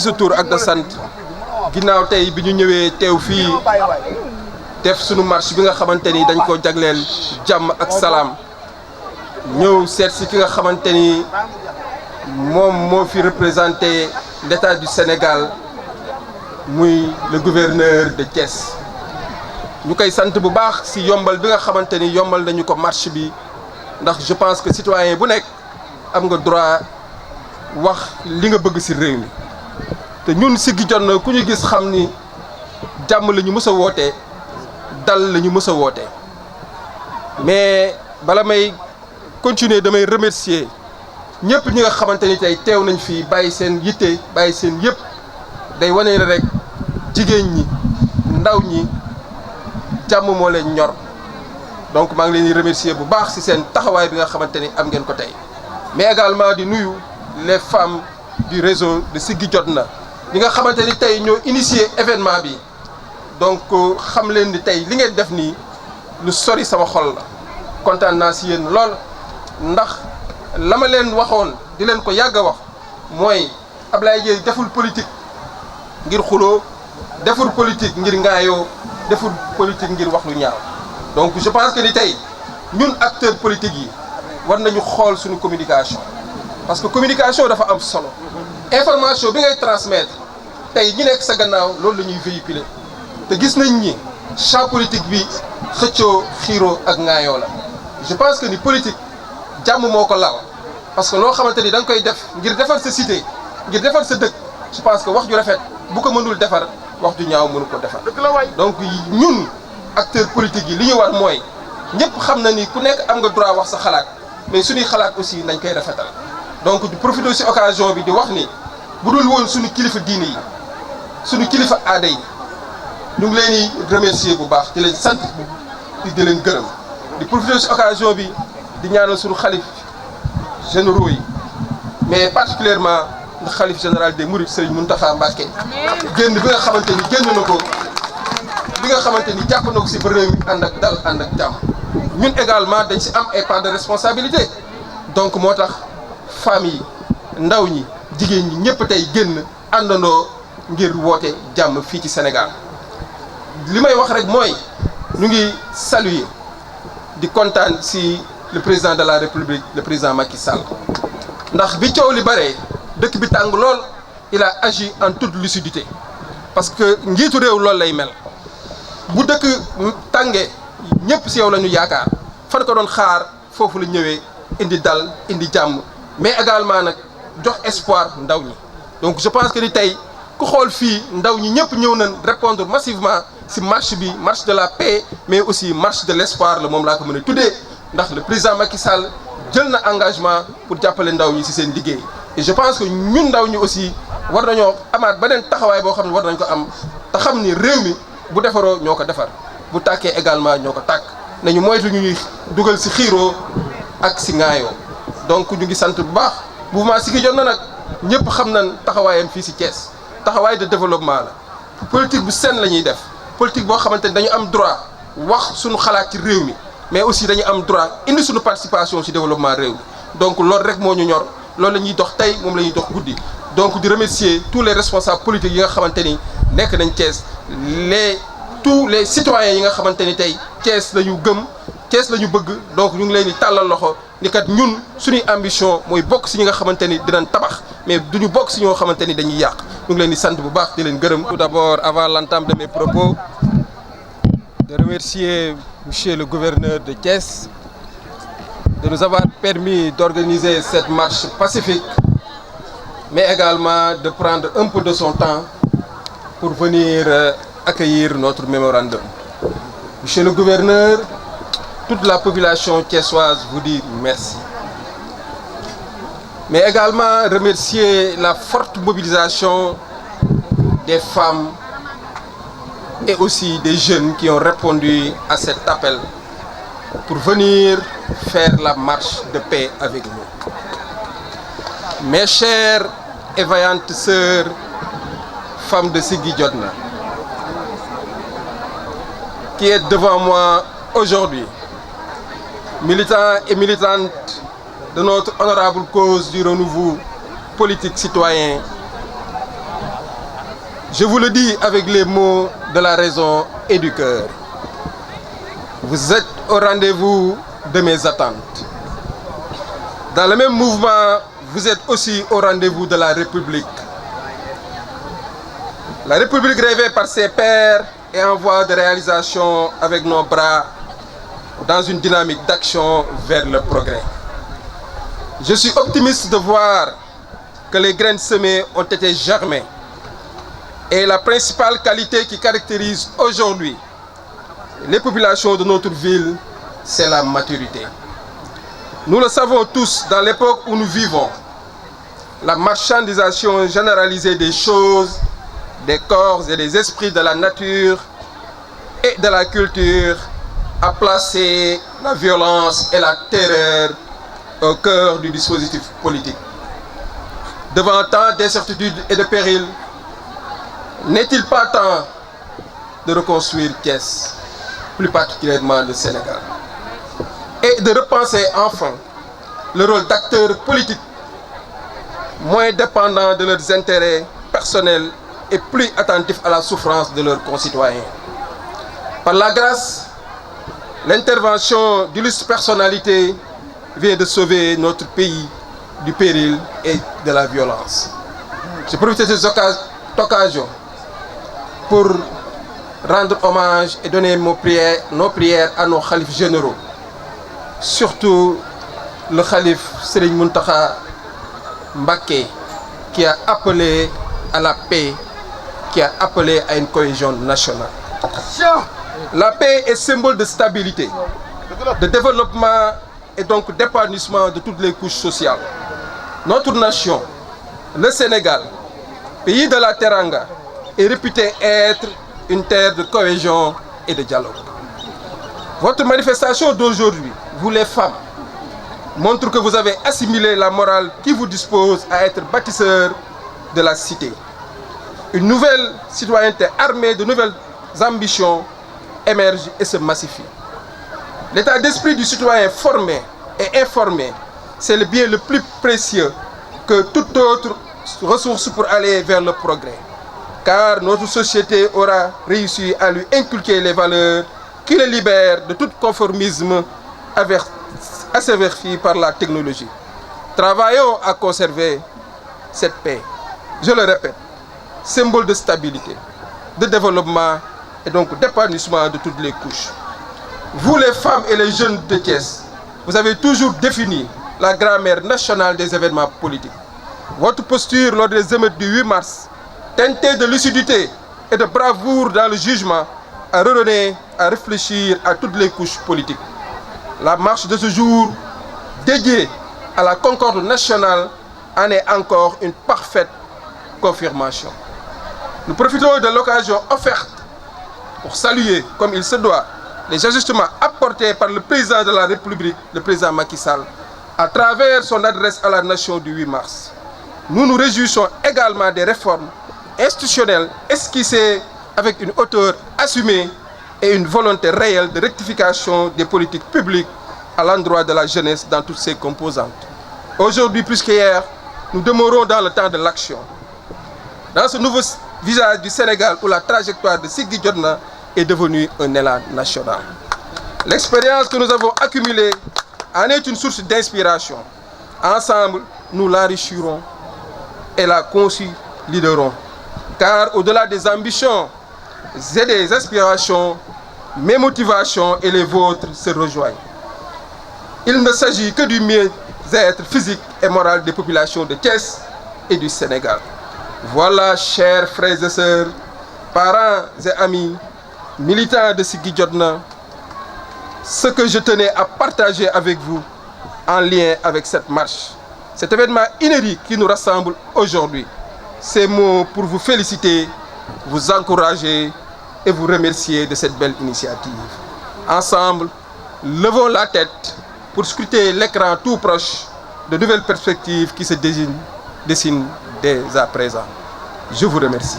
sa tur ak da sant ginnaaw tey bi ñu ñëwee teew fii def sunu marche bi nga xamante ni dañ ko jagleel jàmm ak salaam ñëw seet si ki nga xamante ni moom moo fi représenté l'État du Sénégal muy le gouverneur de Thiès ñu koy sant bu baax si yombal bi nga xamante ni yombal nañu ko marche bi ndax je pense que citoyen bu nekk am nga droit wax li nga bëgg si réew mi te ñun Siggi jot na ku ñu gis xam ni jàmm la ñu mës a wootee dal la ñu mës a wootee mais bala may continuer damay remercier ñëpp ñi nga xamante ni tey teew nañ fii bàyyi seen yitte bàyyi seen yëpp day wane ne rek jigéen ñi ndaw ñi jàmm moo leen ñor donc maa ngi leen di remercier bu baax ci seen taxawaay bi nga xamante ni am ngeen ko tey mais également di nuyu les femmes du réseau de Siggi Jotna ñi nga xamante ni tey ñoo initié événement bi donc xam leen ni tey li ngeen def nii lu sori sama xol la kontaan naa ci yéen lool ndax la ma leen waxoon di leen ko yàgg a wax mooy Ablaye Dièye deful politique ngir xuloo deful politique ngir ngaayoo deful politique ngir wax lu ñaaw donc je pense que ni tey ñun acteurs politiques yi war nañu xool suñu communication parce que communication dafa am solo information bi ngay transmettre tey ñi nekk sa gannaaw loolu la ñuy véhiculer te gis nañ ni champ politique bi xëccoo xiiroo ak ngaayoo la je pense que ni politique jàmm moo ko laal parce que loo xamante ni da nga koy def ngir defar sa cité ngir defar sa dëkk je pense que wax ju rafet bu ko mënul defar wax ju ñaaw mënu ko defar donc ñun acteurs politiques yi li ñu war mooy ñëpp xam na ni ku nekk am nga droit wax sa xalaat mais suñuy xalaat aussi nañ koy rafetal donc di profiter ci occasion bi di wax ni bu dul woon suñu kilifa diine yi suñu kilifa aada yi ñu ngi leen di remercier bu baax di leen sant di leen gërëm di profiter ci occasion bi di ñaanal suñu xalif généraux yi mais particulièrement le xalif général des Mourides Serigne Mountakha Mbacké génn bi nga xamante ni génn na ko bi nga xamante ni jàpp na ko ci ba réew mi ànd ak dal ànd ak jàmm ñun également dañ ci am ay part de responsabilité donc moo tax femmes yi ndaw ñi jigéen ñi ñëpp tey génn àndandoo ngir woote jàmm fii ci Sénégal li may wax rek mooy ñu ngi saluer di kontaan ci le président de la République le président Macky Sall ndax bi coow li bare dëkk bi tàng lool il a agi en toute lucidité parce que njiitu réew loolu lay mel bu dëkk tàngee ñëpp ci yow la ñu yaakaar fan ko doon xaar foofu la ñëwee indi dal indi jàmm mais également nag jox espoir ndaw ñi donc je pense que ni tey ku xool fii ndaw ñi ñëpp ñëw nañ répondre massivement ci marche bi marche de la paix mais aussi marche de l'espoir la moom laa ko mën a tuddee ndax le président Macky Sall jël na engagement pour jàppale ndaw ñi ci seen liggéey et je pense que ñun ndaw ñi aussi war nañoo amaat beneen taxawaay boo xam ne war nañ ko am te xam ni réew mi bu defaroo ñoo ko defar bu tàkkee également ñoo ko tàkk nañu moytu ñu ñuy dugal ci xiiroo ak ci ŋaayoo donc ñu ngi sant bu baax mouvement Siggi Jotna nag ñëpp xam nañ taxawaayam fii ci Thiès taxawaay de développement la politique bu saine la ñuy def politique boo xamante ni dañu am droit wax suñu xalaat ci réew mi mais aussi dañu am droit indi suñu participation ci développement réew mi donc loolu rek moo ñu ñor loolu la ñuy dox tey moom la ñuy dox guddi donc di remercier tous les responsables politiques yi nga xamante ni nekk nañ Thiès tous les citoyens yi nga xamante ni tey Thiès la ñu gëm Thiès la ñu bëgg donc ñu ngi leen di tàllal loxo ni kat ñun suñuy ambition mooy bokk ci ñi nga xamante ni dinañ tabax mais duñu bokk ci ñoo xamante ni dañuy yàq ñu ngi leen di sant bu baax di leen gërëm. Tout d'abord, avant l'entame de mes propos, de remercier monsieur le gouverneur de Thiès de nous avoir permis d'organiser cette marche pacifique, mais également de prendre un peu de son temps pour venir accueillir notre mémorandum. Monsieur le gouverneur, toute la population thiessoise vous dit merci. Mais également remercier la forte mobilisation des femmes et aussi des jeunes qui ont répondu à cet appel pour venir faire la marche de paix avec nous. Mes chères et vaillantes sœurs, femmes de Siggi Jotna, qui est devant moi aujourd'hui, militants et militantes de notre honorable cause du renouveau politique citoyen, Je vous le dis avec les mots de la raison et du cœur. Vous êtes au rendez-vous de mes attentes. Dans le même mouvement, vous êtes aussi au rendez-vous de la République. La République rêvée par ses pairs est en voie de réalisation avec nos bras dans une dynamique d'action vers le progrès. Je suis optimiste de voir que les graines semées ont été germées. Et la principale qualité qui caractérise aujourd'hui les populations de notre ville, c'est la maturité. Nous le savons tous, dans l'époque où nous vivons, la marchandisation généralisée des choses, des corps et des esprits de la nature et de la culture a placé la violence et la terreur au cœur du dispositif politique. Devant tant d'incertitudes et de périls, n'est-il pas temps de reconstruire Thiès, plus particulièrement le Sénégal, et de repenser enfin le rôle d'acteurs politiques moins dépendants de leurs intérêts personnels et plus attentifs à la souffrance de leurs concitoyens. Par la grâce, l'intervention d'illustres personnalités vient de sauver notre pays du péril et de la violence. Je profite de cette occasion pour rendre hommage et donner nos prières à nos khalifes généraux, surtout le khalife Serigne Mountakha Mbacké, qui a appelé à la paix, qui a appelé à une cohésion nationale. La paix est symbole de stabilité, de développement et donc d'épanouissement de toutes les couches sociales. Notre nation, le Sénégal, pays de la Teranga, est réputée être une terre de cohésion et de dialogue. Votre manifestation d'aujourd'hui, vous les femmes, montre que vous avez assimilé la morale qui vous dispose à être bâtisseurs de la cité. Une nouvelle citoyenneté armée de nouvelles ambitions émerge et se massifie. L'état d'esprit du citoyen formé et informé, c'est le bien le plus précieux que toute autre ressource pour aller vers le progrès. Car notre société aura réussi à lui inculquer les valeurs qui le libèrent de tout conformisme asséverti par la technologie. Travaillons à conserver cette paix. Je le répète, symbole de stabilité, de développement et donc d'épanouissement de toutes les couches. Vous les femmes et les jeunes de Thiès, vous avez toujours défini la grammaire nationale des événements politiques. Votre posture lors des émeutes du 8 mars, teintée de lucidité et de bravoure dans le jugement, a redonné à réfléchir à toutes les couches politiques. La marche de ce jour, dédiée à la concorde nationale, en est encore une parfaite confirmation. Nous profitons de l'occasion offerte pour saluer, comme il se doit, les ajustements apportés par le président de la République, le président Macky Sall, à travers son adresse à la nation du 8 mars. Nous nous réjouissons également des réformes institutionnelles esquissées avec une hauteur assumée et une volonté réelle de rectification des politiques publiques à l'endroit de la jeunesse dans toutes ses composantes. Aujourd'hui, plus qu'hier, nous demeurons dans le temps de l'action. Dans ce nouveau visage du Sénégal où la trajectoire de Siggi Jotna est devenue un élan national. L'expérience que nous avons accumulée en est une source d'inspiration. Ensemble, nous l'enrichirons et la consoliderons. Car au-delà des ambitions et des aspirations, mes motivations et les vôtres se rejoignent. Il ne s'agit que du mieux-être physique et moral des populations de Thiès et du Sénégal. Voilà, chers frères et sœurs, parents et amis, militants de Siggi Jotna, ce que je tenais à partager avec vous en lien avec cette marche. Cet événement inédit qui nous rassemble aujourd'hui. Ces mots pour vous féliciter, vous encourager et vous remercier de cette belle initiative. Ensemble, levons la tête pour scruter l'écran tout proche de nouvelles perspectives qui se dessinent dès à présent. Je vous remercie.